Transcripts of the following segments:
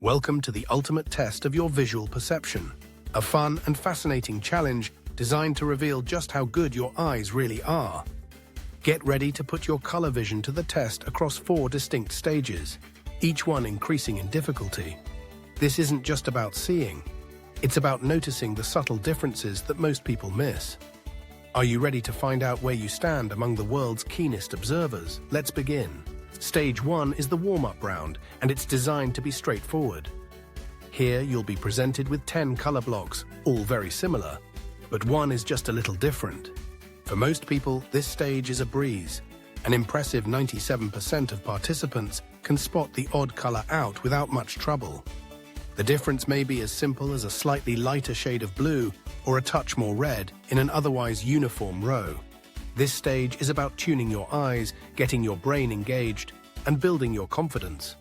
Welcome to the ultimate test of your visual perception. A fun and fascinating challenge designed to reveal just how good your eyes really are. Get ready to put your color vision to the test across 4 distinct stages, each one increasing in difficulty. This isn't just about seeing, it's about noticing the subtle differences that most people miss. Are you ready to find out where you stand among the world's keenest observers? Let's begin. Stage 1 is the warm-up round, and it's designed to be straightforward. Here you'll be presented with 10 color blocks, all very similar, but one is just a little different. For most people, this stage is a breeze. An impressive 97% of participants can spot the odd color out without much trouble. The difference may be as simple as a slightly lighter shade of blue or a touch more red in an otherwise uniform row. This stage is about tuning your eyes, getting your brain engaged, and building your confidence.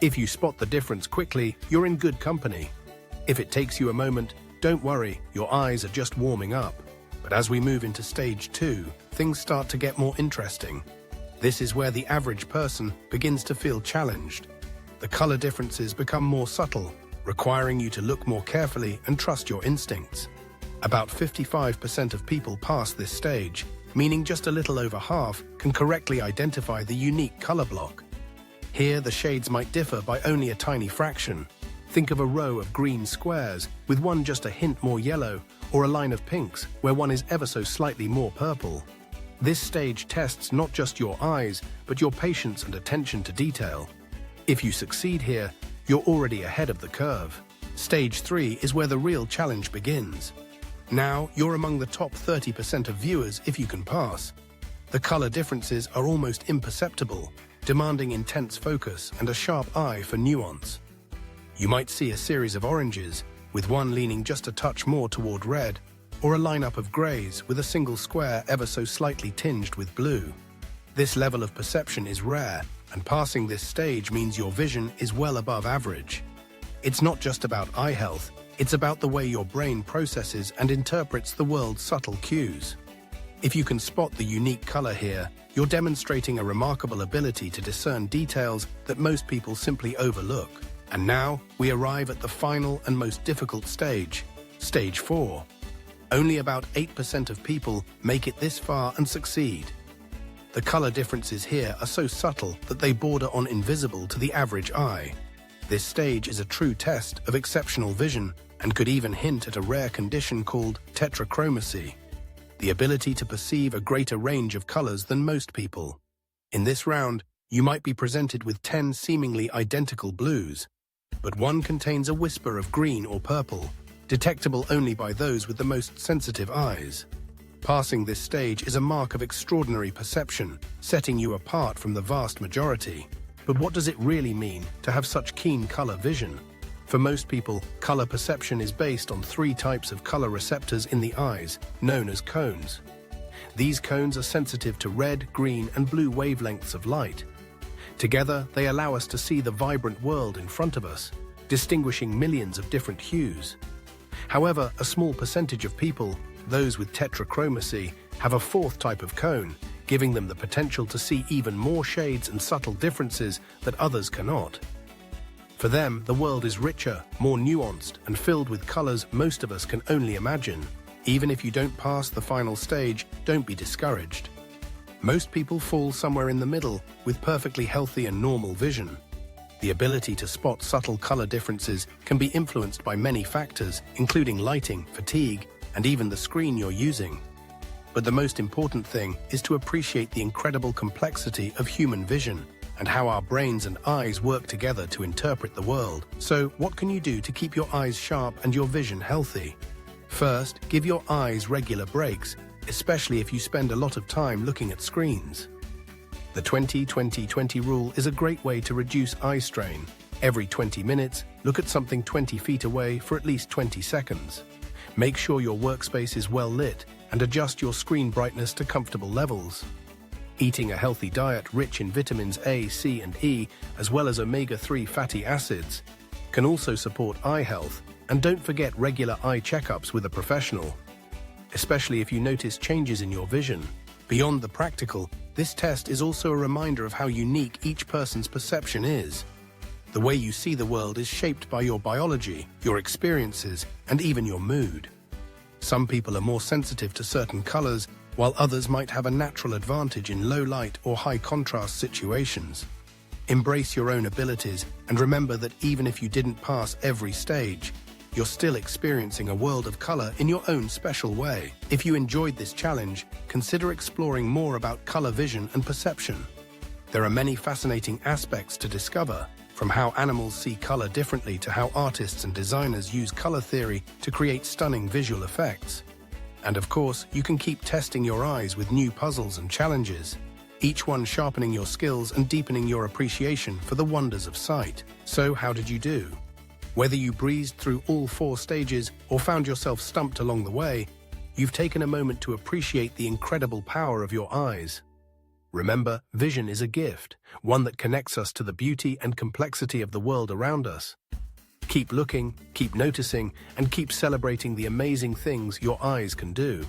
If you spot the difference quickly, you're in good company. If it takes you a moment, don't worry, your eyes are just warming up. But as we move into stage 2, things start to get more interesting. This is where the average person begins to feel challenged. The color differences become more subtle, requiring you to look more carefully and trust your instincts. About 55% of people pass this stage, meaning just a little over half can correctly identify the unique color block. Here, the shades might differ by only a tiny fraction. Think of a row of green squares, with one just a hint more yellow, or a line of pinks, where one is ever so slightly more purple. This stage tests not just your eyes, but your patience and attention to detail. If you succeed here, you're already ahead of the curve. Stage 3 is where the real challenge begins. Now, you're among the top 30% of viewers if you can pass. The color differences are almost imperceptible, demanding intense focus and a sharp eye for nuance. You might see a series of oranges, with one leaning just a touch more toward red, or a lineup of grays with a single square ever so slightly tinged with blue. This level of perception is rare, and passing this stage means your vision is well above average. It's not just about eye health, it's about the way your brain processes and interprets the world's subtle cues. If you can spot the unique color here, you're demonstrating a remarkable ability to discern details that most people simply overlook. And now, we arrive at the final and most difficult stage, stage 4. Only about 8% of people make it this far and succeed. The color differences here are so subtle that they border on invisible to the average eye. This stage is a true test of exceptional vision and could even hint at a rare condition called tetrachromacy, the ability to perceive a greater range of colors than most people. In this round, you might be presented with 10 seemingly identical blues, but one contains a whisper of green or purple, detectable only by those with the most sensitive eyes. Passing this stage is a mark of extraordinary perception, setting you apart from the vast majority. But what does it really mean to have such keen color vision? For most people, color perception is based on 3 types of color receptors in the eyes, known as cones. These cones are sensitive to red, green, and blue wavelengths of light. Together, they allow us to see the vibrant world in front of us, distinguishing millions of different hues. However, a small percentage of people, those with tetrachromacy, have a 4th type of cone, giving them the potential to see even more shades and subtle differences that others cannot. For them, the world is richer, more nuanced, and filled with colors most of us can only imagine. Even if you don't pass the final stage, don't be discouraged. Most people fall somewhere in the middle, with perfectly healthy and normal vision. The ability to spot subtle color differences can be influenced by many factors, including lighting, fatigue, and even the screen you're using. But the most important thing is to appreciate the incredible complexity of human vision and how our brains and eyes work together to interpret the world. So, what can you do to keep your eyes sharp and your vision healthy? First, give your eyes regular breaks, especially if you spend a lot of time looking at screens. The 20-20-20 rule is a great way to reduce eye strain. Every 20 minutes, look at something 20 feet away for at least 20 seconds. Make sure your workspace is well lit and adjust your screen brightness to comfortable levels. Eating a healthy diet rich in vitamins A, C, and E, as well as omega-3 fatty acids, can also support eye health, and don't forget regular eye checkups with a professional, especially if you notice changes in your vision. Beyond the practical, this test is also a reminder of how unique each person's perception is. The way you see the world is shaped by your biology, your experiences, and even your mood. Some people are more sensitive to certain colors, while others might have a natural advantage in low light or high contrast situations. Embrace your own abilities and remember that even if you didn't pass every stage, you're still experiencing a world of color in your own special way. If you enjoyed this challenge, consider exploring more about color vision and perception. There are many fascinating aspects to discover, from how animals see color differently to how artists and designers use color theory to create stunning visual effects. And of course, you can keep testing your eyes with new puzzles and challenges, each one sharpening your skills and deepening your appreciation for the wonders of sight. So, how did you do? Whether you breezed through all 4 stages or found yourself stumped along the way, you've taken a moment to appreciate the incredible power of your eyes. Remember, vision is a gift, one that connects us to the beauty and complexity of the world around us. Keep looking, keep noticing, and keep celebrating the amazing things your eyes can do.